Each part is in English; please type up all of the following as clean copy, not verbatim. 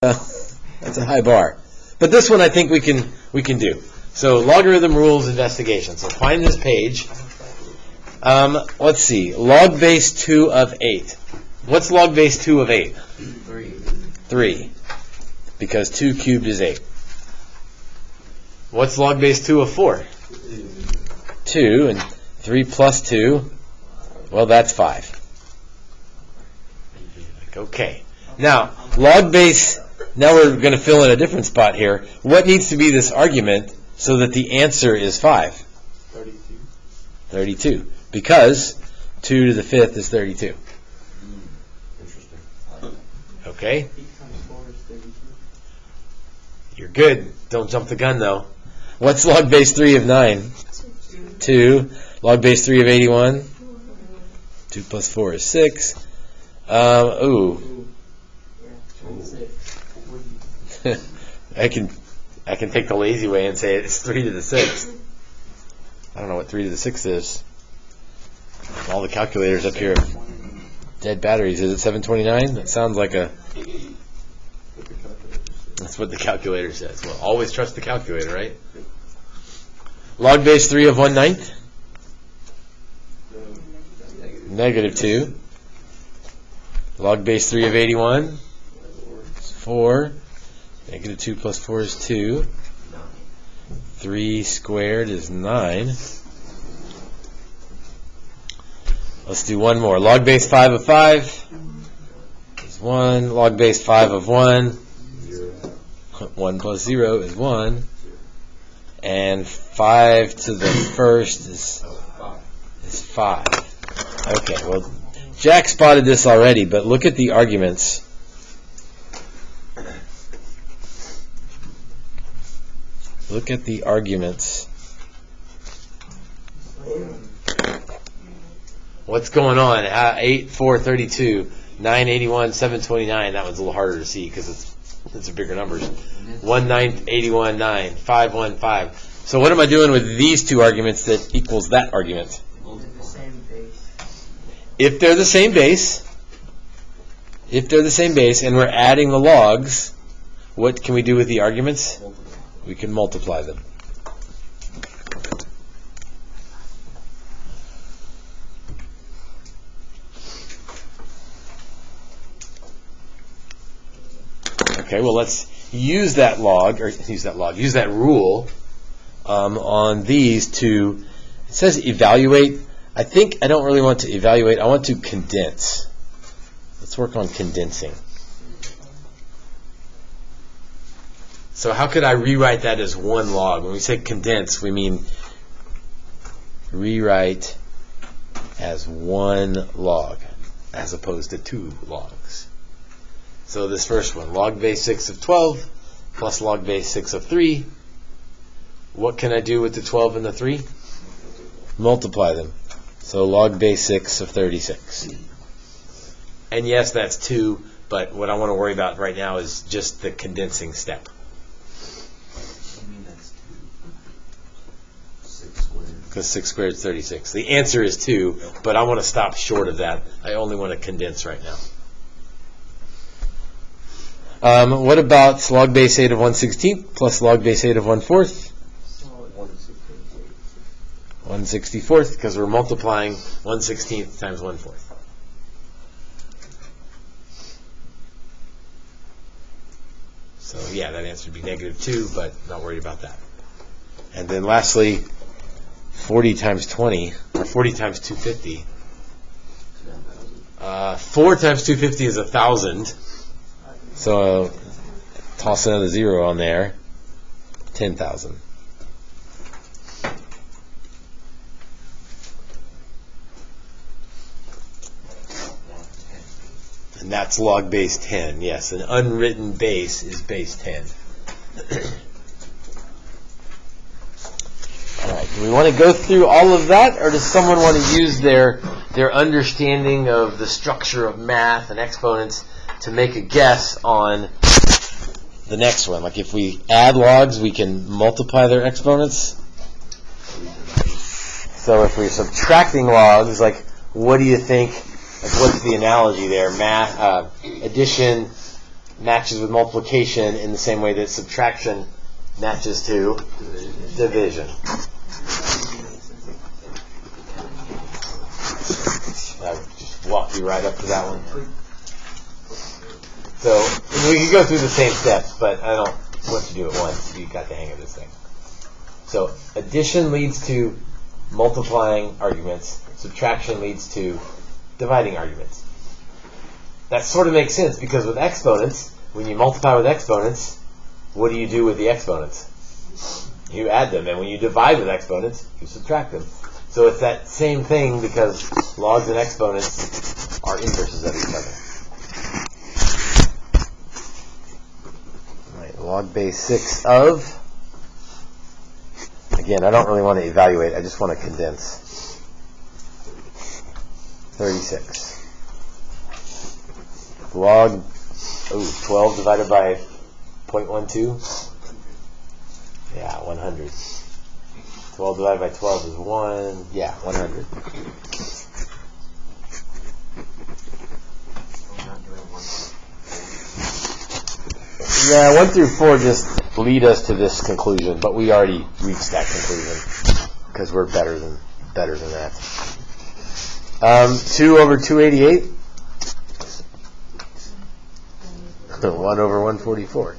That's a high bar. But this one I think we can do. So logarithm rules investigation. So find this page. Let's see. Log base 2 of 8. What's log base 2 of 8? 3. Because 2 cubed is 8. What's log base 2 of 4? 2. And 3 plus 2, well, that's 5. Okay. Now, log base, now we're going to fill in a different spot here. What needs to be this argument so that the answer is 5? 32. Because 2 to the 5th is 32. Interesting. Okay? 8 times 4 is 32. You're good. Don't jump the gun, though. What's log base 3 of 9? 2. Log base 3 of 81? 2 plus 4 is 6. Ooh. I can take the lazy way and say it's 3 to the 6th. I don't know what 3 to the 6th is. All the calculators up here have dead batteries. Is it 729? That sounds like a... That's what the calculator says. Well, always trust the calculator, right? Log base 3 of 1/9? Negative 2. Log base 3 of 81? 4. Negative 2 plus 4 is 2. 3 squared is 9. Let's do one more. Log base 5 of 5 is 1. Log base 5 of 1. 1 plus 0 is 1. And 5 to the first is 5. Okay, well, Jack spotted this already, but look at the arguments. Look at the arguments. What's going on? 8, 4, 32, 9, 81, 729. That one's a little harder to see because it's bigger numbers. 1, 9, 81, 9, 5, 1, 5. So what am I doing with these two arguments that equals that argument? The same base. If they're the same base, and we're adding the logs, what can we do with the arguments? We can multiply them. Okay, well, let's use that rule on these to, it says evaluate. I think I don't really want to evaluate. I want to condense. Let's work on condensing. So how could I rewrite that as one log? When we say condense, we mean rewrite as one log as opposed to two logs. So this first one, log base 6 of 12 plus log base 6 of 3. What can I do with the 12 and the 3? Multiply them. So log base 6 of 36. And yes, that's 2, but what I want to worry about right now is just the condensing step. Because 6 squared is 36. The answer is 2, but I want to stop short of that. I only want to condense right now. What about log base 8 of 1/16 plus log base 8 of 1/4? 1/64, because we're multiplying 1/16 times 1/4. So yeah, that answer would be negative 2, but not worried about that. And then lastly, 40 times 20, or 40 times 250. 4 times 250 is 1,000. So toss another 0 on there. 10,000. And that's log base 10. Yes, an unwritten base is base 10. All right. Do we want to go through all of that, or does someone want to use their understanding of the structure of math and exponents to make a guess on the next one? Like if we add logs, we can multiply their exponents. So if we're subtracting logs, like what do you think? Like what's the analogy there? Math, addition matches with multiplication in the same way that subtraction matches to division. I just walk you right up to that one. So we can go through the same steps, but I don't want to do it once. You got the hang of this thing. So addition leads to multiplying arguments. Subtraction leads to dividing arguments. That sort of makes sense because with exponents, when you multiply with exponents, what do you do with the exponents? You add them, and when you divide with exponents, you subtract them. So it's that same thing because logs and exponents are inverses of each other. All right, log base 6 of, again, I don't really want to evaluate, I just want to condense. 36. Log 12 divided by 0.12? Yeah, 100. 12 divided by 12 is 1. Yeah, 100. Yeah, 1 through 4 just lead us to this conclusion, but we already reached that conclusion because we're better than that. 2 over 288. 1 over 144. All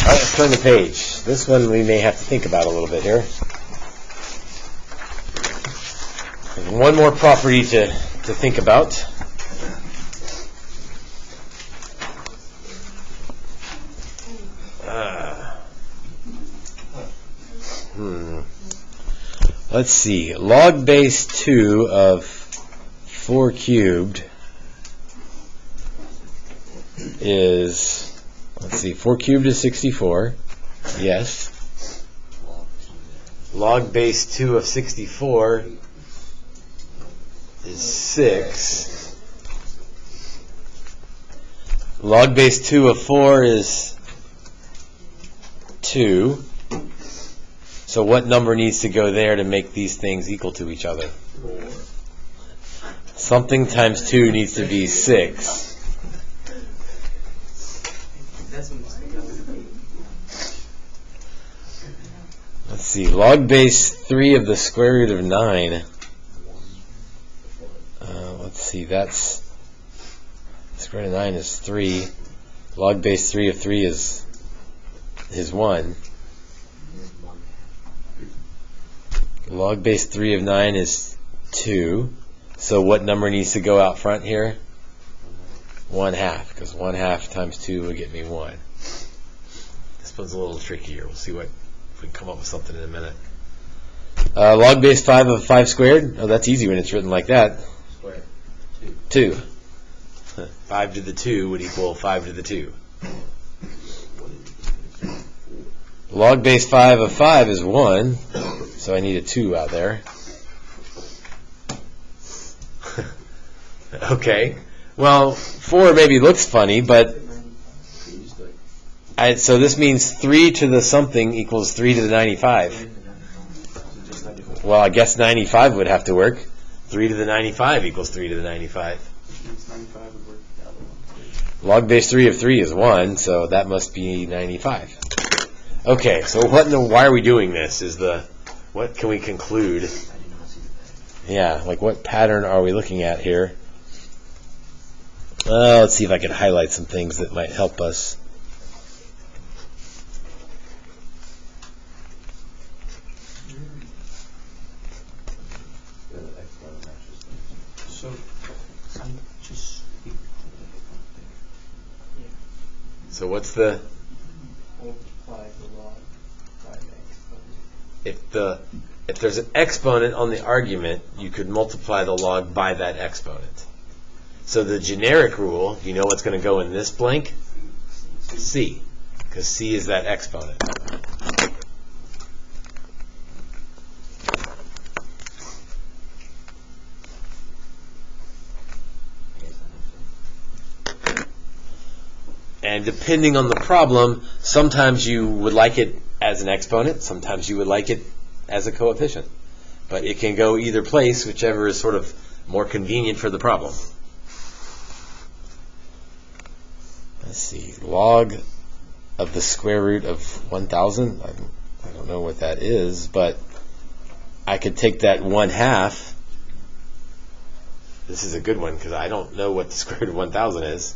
right, let's turn the page. This one we may have to think about a little bit here. There's one more property to think about. Let's see. Log base 2 of 4 cubed is, let's see, 4 cubed is 64. Yes. Log base 2 of 64 is 6. Log base 2 of 4 is 2. So what number needs to go there to make these things equal to each other? Something times 2 needs to be 6. Let's see. Log base 3 of the square root of 9. Let's see. That's square root of 9 is 3. Log base 3 of 3 is 1. Log base 3 of 9 is 2. So what number needs to go out front here? 1/2, because 1/2 times 2 will get me 1. This one's a little trickier. We'll see if we come up with something in a minute. Log base 5 of 5 squared? Oh, that's easy when it's written like that. Square. 2. 5 to the 2 would equal 5 to the 2. Log base 5 of 5 is 1. So I need a 2 out there. Okay. Well, 4 maybe looks funny, but so this means 3 to the something equals 3 to the 95. Well, I guess 95 would have to work. 3 to the 95 equals 3 to the 95. Log base 3 of 3 is 1, so that must be 95. Okay, so why are we doing this? What can we conclude? Yeah, like what pattern are we looking at here? Let's see if I can highlight some things that might help us. So what's the... Multiply the log by the exponent. If there's an exponent on the argument, you could multiply the log by that exponent. So the generic rule, you know what's going to go in this blank? C, because C is that exponent. And depending on the problem, sometimes you would like it as an exponent, sometimes you would like it as a coefficient. but it can go either place, whichever is sort of more convenient for the problem. Let's see, log of the square root of 1,000. I don't know what that is, but I could take that 1/2. This is a good one because I don't know what the square root of 1,000 is.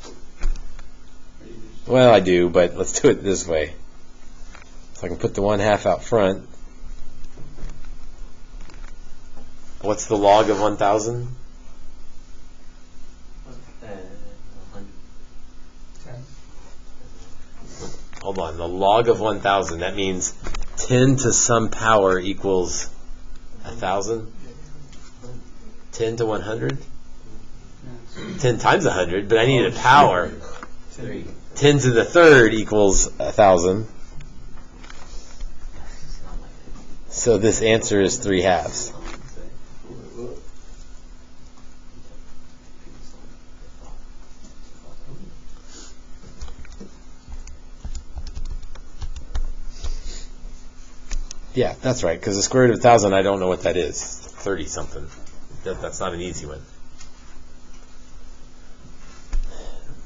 Well, I do, but let's do it this way. So I can put the 1/2 out front. What's the log of 1,000? 10. Hold on, the log of 1,000, that means 10 to some power equals 1,000? 10 to 100? 10 times 100, but I need a power. 10 to the third equals 1,000. So this answer is 3/2. Yeah, that's right, because the square root of 1,000, I don't know what that is. 30 something. That's not an easy one.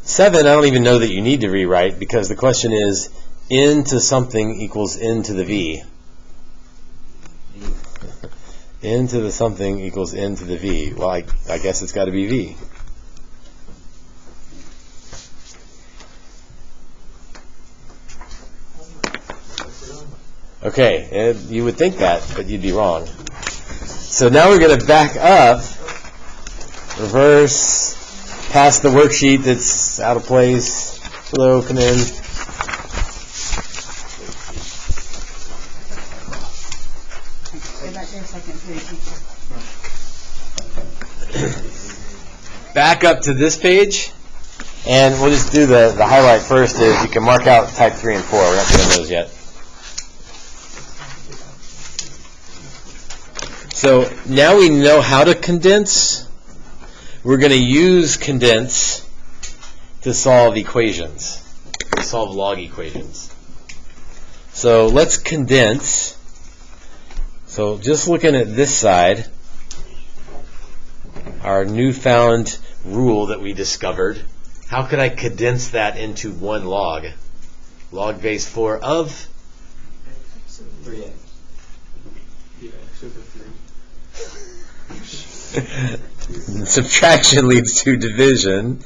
7, I don't even know that you need to rewrite, because the question is, n to something equals n to the v. N to the something equals n to the v. Well, I guess it's got to be v. Okay, you would think that, but you'd be wrong. So now we're going to back up, reverse, past the worksheet that's out of place. Hello, come in. Back up to this page, and we'll just do the highlight first. Is you can mark out type 3 and 4. We're not doing those yet. So now we know how to condense. We're going to use condense to solve equations, to solve log equations. So let's condense. So just looking at this side, our newfound rule that we discovered, how could I condense that into one log? Log base 4 of 3x. Yeah, x over 3. Subtraction leads to division,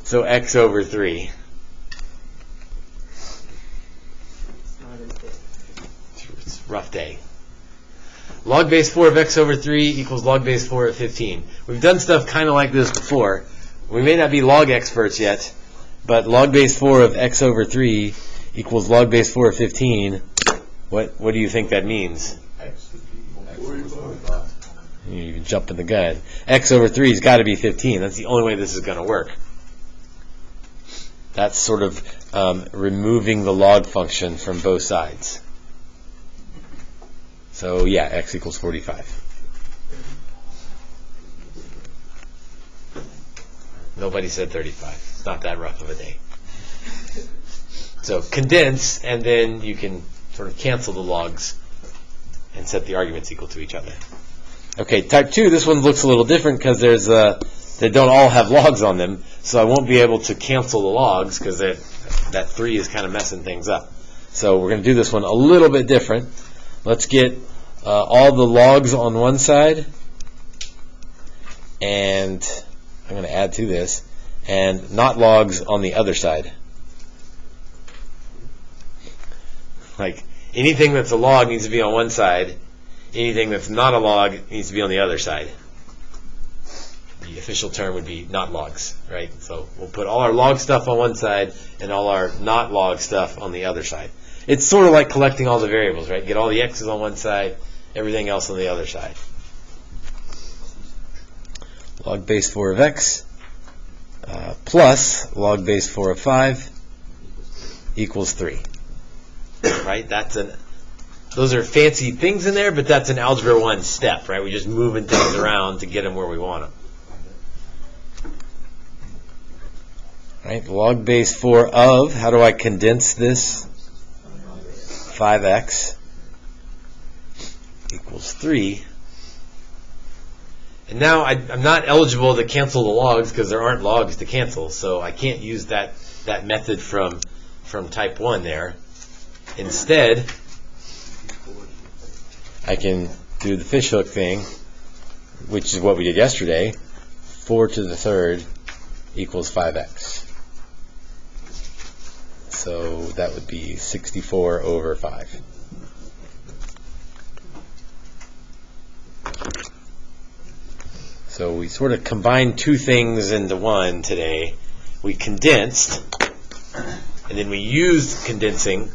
so x over 3. It's a rough day. Log base 4 of x over 3 equals log base 4 of 15. We've done stuff kind of like this before. We may not be log experts yet, but log base 4 of x over 3 equals log base 4 of 15. What do you think that means? You can jump in the gun. X over 3 has got to be 15. That's the only way this is going to work. That's sort of removing the log function from both sides. So yeah, x equals 45. Nobody said 35. It's not that rough of a day. So condense, and then you can sort of cancel the logs and set the arguments equal to each other. Okay, type 2, this one looks a little different because they don't all have logs on them, so I won't be able to cancel the logs because that 3 is kind of messing things up. So we're going to do this one a little bit different. Let's get all the logs on one side, and I'm going to add to this, and not logs on the other side. Like, anything that's a log needs to be on one side. Anything that's not a log needs to be on the other side. The official term would be not logs, right? So we'll put all our log stuff on one side and all our not log stuff on the other side. It's sort of like collecting all the variables, right? Get all the x's on one side, everything else on the other side. Log base 4 of x plus log base 4 of 5 equals 3. Right? Those are fancy things in there, but that's an Algebra 1 step, right? We're just moving things around to get them where we want them. Right? Log base 4 of, how do I condense this? 5x equals 3. And now I'm not eligible to cancel the logs because there aren't logs to cancel, so I can't use that method from type 1 there. Instead, I can do the fishhook thing, which is what we did yesterday. 4 to the third equals 5x. So that would be 64 over 5. So we sort of combined two things into one today. We condensed, and then we used condensation.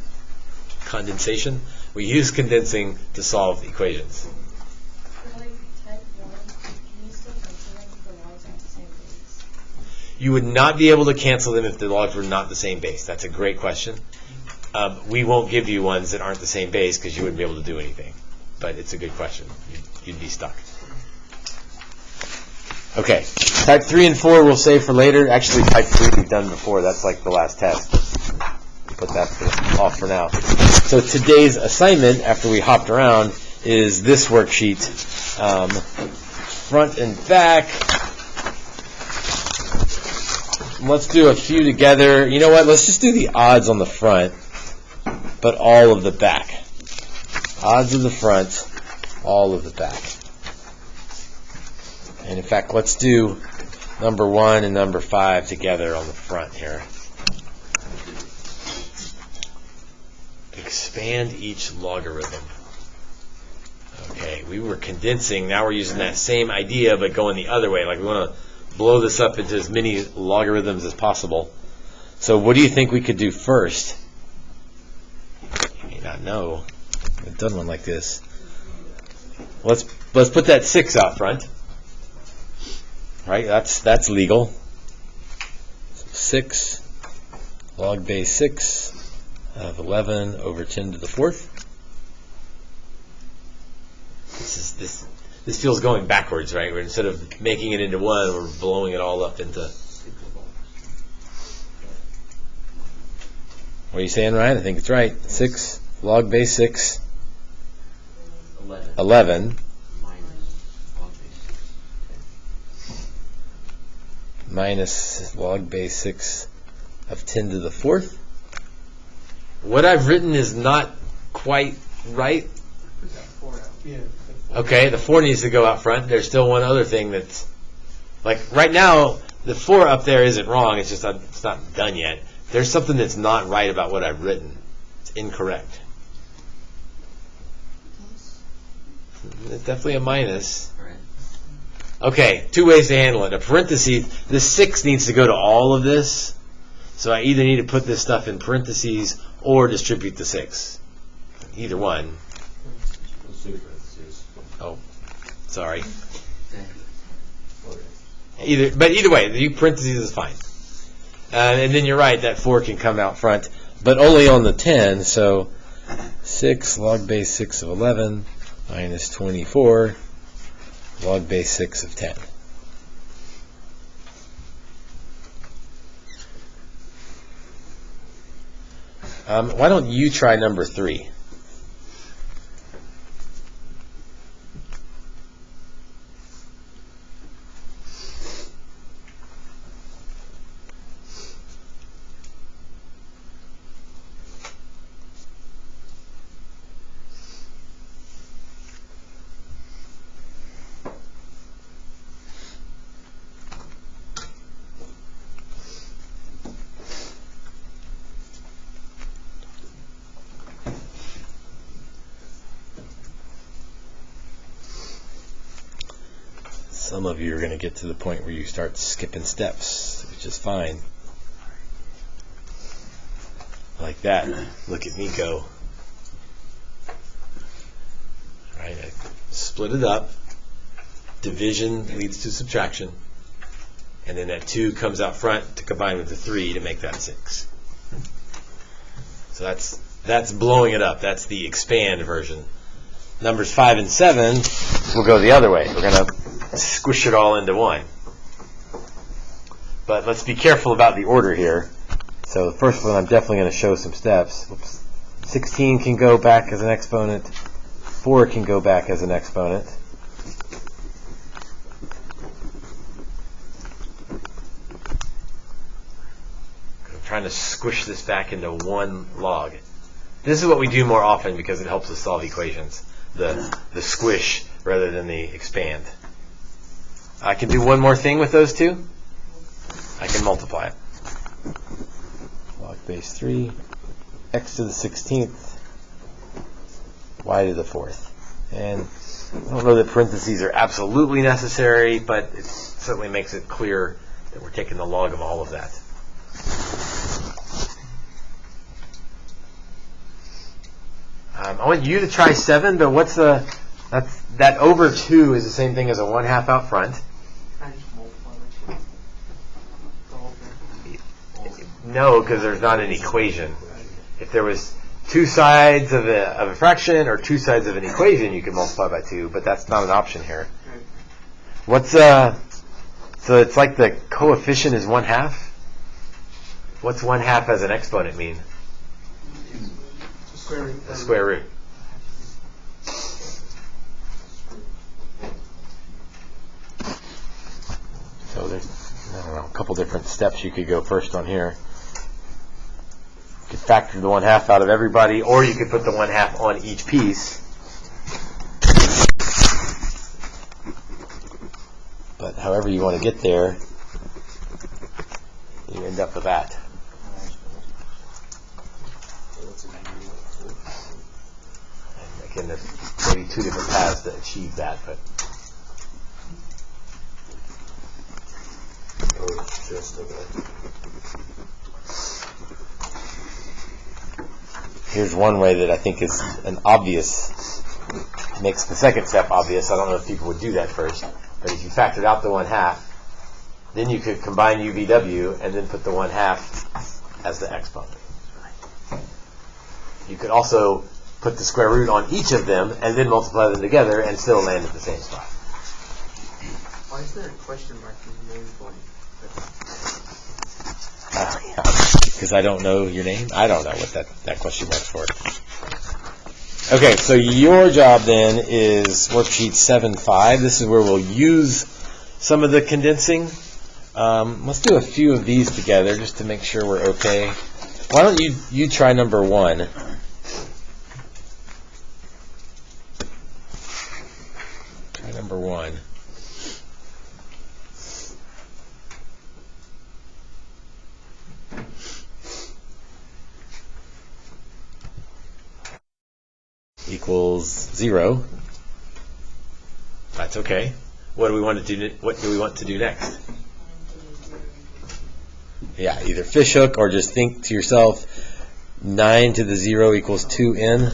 We used condensing to solve equations. For like type 1, can you still cancel them if the logs aren't the same base? You would not be able to cancel them if the logs were not the same base. That's a great question. We won't give you ones that aren't the same base because you wouldn't be able to do anything. But it's a good question. You'd be stuck. Okay, type 3 and 4 we'll save for later. Actually, type 3 we've done before. That's like the last test. Put that off for now. So today's assignment, after we hopped around, is this worksheet. Front and back. Let's do a few together. You know what? Let's just do the odds on the front, but all of the back. Odds of the front, all of the back. And in fact, let's do number 1 and number 5 together on the front here. Expand each logarithm. Okay, we were condensing. Now we're using that same idea, but going the other way. Like we want to blow this up into as many logarithms as possible. So what do you think we could do first? You may not know. I've done one like this. Let's put that 6 out front. Right, that's legal. So 6 log base 6 of 11 over 10 to the 4th. This feels going backwards, right? Where instead of making it into 1, we're blowing it all up into. What are you saying, Ryan? I think it's right. 6 log base 6 11 minus log base 6 of 10 to the 4th. What I've written is not quite right. Put that 4 out. Yeah. Okay, the 4 needs to go out front. There's still one other thing that's, like, right now, the 4 up there isn't wrong. It's just it's not done yet. There's something that's not right about what I've written. It's incorrect. It's definitely a minus. Okay, 2 ways to handle it. A parenthesis, this 6 needs to go to all of this. So I either need to put this stuff in parentheses or distribute the 6. Either one. Oh, sorry. Either way, the parentheses is fine. And then you're right, that 4 can come out front, but only on the 10. So 6 log base 6 of 11 minus 24 log base 6 of 10. Why don't you try number 3? Some of you are going to get to the point where you start skipping steps, which is fine. Like that. Look at me go. Right, I split it up. Division leads to subtraction. And then that 2 comes out front to combine with the 3 to make that 6. So that's blowing it up. That's the expand version. Numbers 5 and 7 will go the other way. We're going to squish it all into 1. But let's be careful about the order here. So the first one, I'm definitely going to show some steps. Oops. 16 can go back as an exponent. 4 can go back as an exponent. trying to squish this back into one log. This is what we do more often because it helps us solve equations. The squish rather than the expand. I can do one more thing with those two. I can multiply it. Log base 3, x to the 16th, y to the 4th. And I don't know that parentheses are absolutely necessary, but it certainly makes it clear that we're taking the log of all of that. I want you to try 7, but what's that over 2 is the same thing as a 1/2 out front. I just multiply by 2. The whole thing. No, because there's not an equation. If there was two sides of a fraction or two sides of an equation, you could multiply by 2, but that's not an option here. Right. What's so it's like the coefficient is 1/2. What's 1/2 as an exponent mean? Square root. A square root. So there's, I don't know, a couple different steps you could go first on here. You could factor the 1/2 out of everybody, or you could put the 1/2 on each piece. But however you want to get there, you end up with that. And again, there's maybe two different paths to achieve that, but Just okay. here's one way that I think is an obvious, makes the second step obvious. I don't know if people would do that first, but if you factored out the 1/2, then you could combine UVW and then put the 1/2 as the exponent. You could also put the square root on each of them and then multiply them together and still land at the same spot. Why is there a question mark in the name point? Because I don't know your name. I don't know what that question mark's for. Okay, so your job then is worksheet 7.5. This is where we'll use some of the condensing. Let's do a few of these together just to make sure we're okay. Why don't you try number 1? Try number 1. Equals 0. That's okay. What do we want to do? What do we want to do next? Yeah, either fishhook or just think to yourself, 9 to the 0 equals 2n.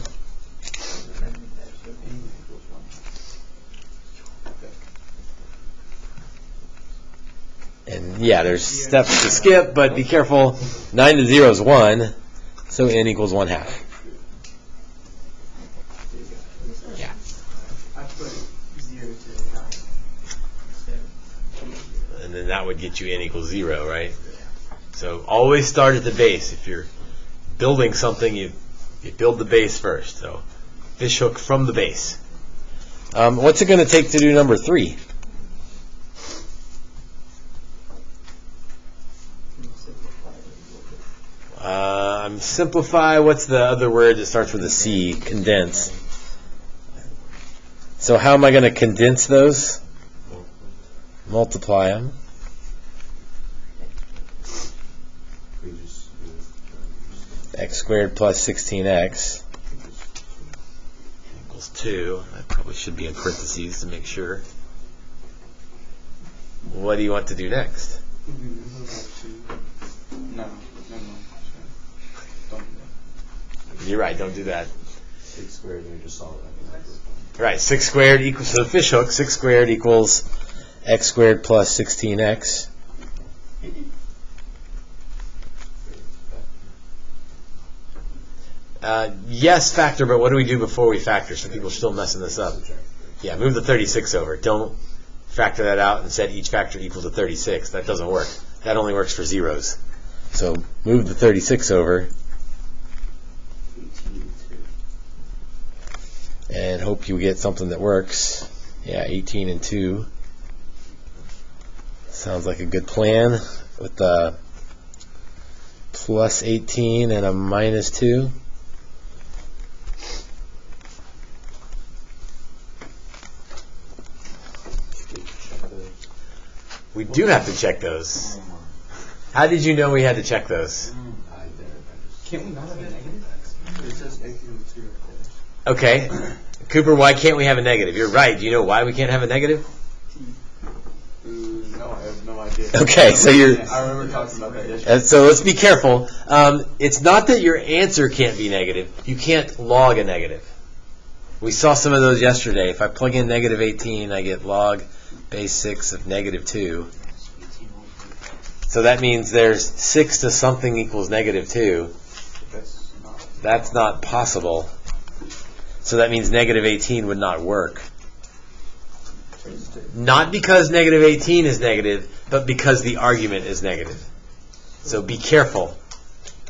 And yeah, there's steps to skip, but be careful. 9 to 0 is 1, so n equals 1/2. Yeah. I put 0 to 9 instead. And then that would get you n equals 0, right? So always start at the base. If you're building something, you build the base first. So fishhook from the base. What's it going to take to do number 3? Simplify. What's the other word that starts with a C? Condense. So how am I going to condense those? Multiply them. X squared plus 16x equals 2. That probably should be in parentheses to make sure. What do you want to do next? No. Don't do that. You're right, don't do that. 6 squared, and you just solve that. Right, 6 squared equals, so the fishhook, 6 squared equals x squared plus 16x. Yes, factor, but what do we do before we factor? Some people are still messing this up. Yeah, move the 36 over. Don't factor that out and set each factor equal to 36. That doesn't work. That only works for zeros. So move the 36 over and hope you get something that works. Yeah, 18 and 2. Sounds like a good plan with the plus 18 and a minus 2. We do have to check those. How did you know we had to check those? Can't we not have a negative? It says negative 2. Okay. Cooper, why can't we have a negative? You're right. Do you know why we can't have a negative? No, I have no idea. Okay, so you're... I remember talking about that yesterday. So let's be careful. It's not that your answer can't be negative. You can't log a negative. We saw some of those yesterday. If I plug in negative 18, I get log base 6 of negative 2. So that means there's 6 to something equals negative 2. That's not possible. So that means negative 18 would not work. Not because negative 18 is negative, but because the argument is negative. So be careful.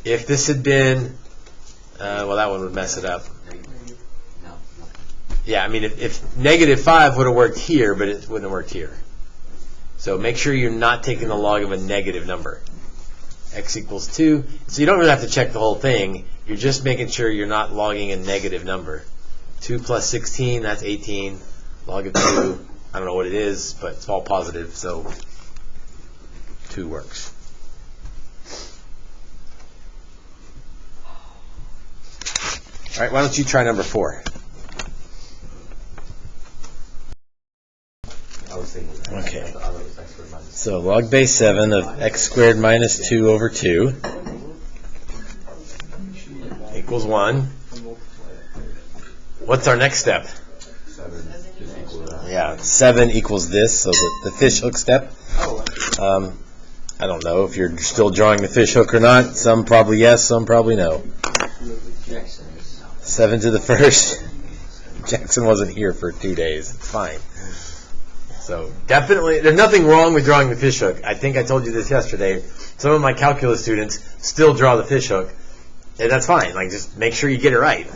If this had been, well, that one would mess it up. Yeah, I mean, if negative 5 would have worked here, but it wouldn't have worked here. So make sure you're not taking the log of a negative number. X equals 2. So you don't really have to check the whole thing. You're just making sure you're not logging a negative number. 2 plus 16, that's 18. Log of 2, I don't know what it is, but it's all positive, so 2 works. All right, why don't you try number 4? Okay. So log base 7 of x squared minus 2 over 2 equals 1. What's our next step? 7 equals this, so the fish hook step. I don't know if you're still drawing the fish hook or not. Some probably yes, some probably no. 7 to the first. Jackson wasn't here for 2 days. It's fine. So definitely, there's nothing wrong with drawing the fish hook. I think I told you this yesterday. Some of my calculus students still draw the fish hook, and that's fine. Like, just make sure you get it right.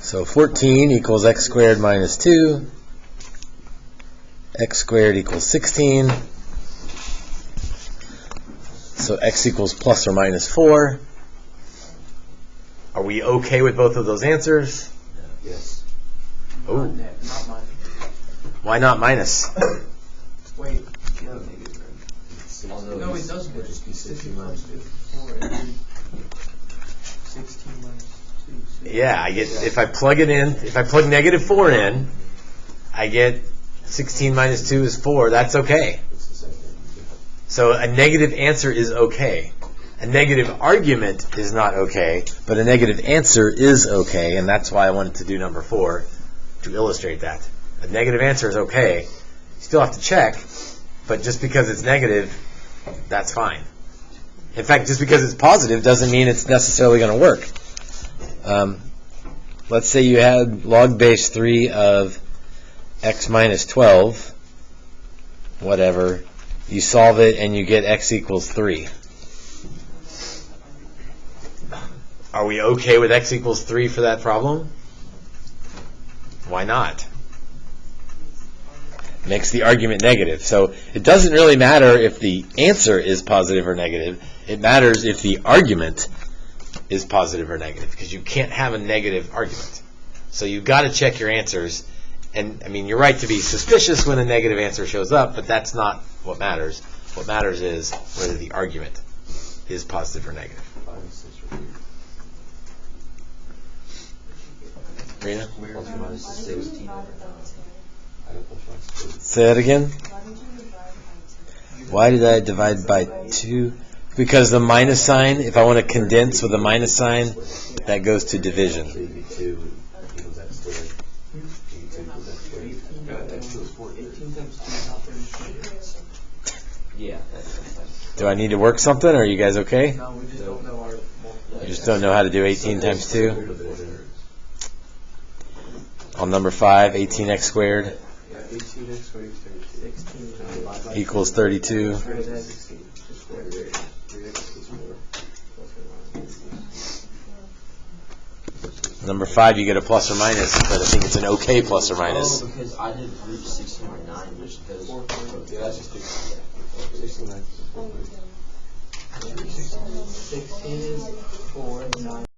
So 14 equals x squared minus 2. X squared equals 16. So x equals plus or minus 4. Are we okay with both of those answers? Yes. Oh. Not mine. Why not minus? Wait. Although No, it doesn't. It'd just be 16 minus 2. 16 minus 2. Yeah, I get, if I plug it in, if I plug negative 4 in, I get 16 minus 2 is 4. That's okay. It's the same thing. So a negative answer is okay. A negative argument is not okay, but a negative answer is okay, and that's why I wanted to do number 4 to illustrate that. A negative answer is okay. You still have to check, but just because it's negative, that's fine. In fact, just because it's positive doesn't mean it's necessarily going to work. Let's say you had log base 3 of x minus 12, whatever. You solve it and you get x equals 3. Are we okay with x equals 3 for that problem? Why not? Makes the argument negative. So it doesn't really matter if the answer is positive or negative. It matters if the argument is positive or negative, because you can't have a negative argument. So you've got to check your answers. And, I mean, you're right to be suspicious when a negative answer shows up, but that's not what matters. What matters is whether the argument is positive or negative. Rena? Say that again? Why did I divide by 2? Because the minus sign, if I want to condense with a minus sign, that goes to division. Do I need to work something, or are you guys okay? No, we just don't know our You just don't know how to do 18 times 2? On number 5, 18x squared 18x squared is 32. equals 32. Number 5, you get a plus or minus, but I think it's an okay plus or minus. Oh, because I did root 16 or 9, which does. Yeah, that's just 16. 16 is 4, and 9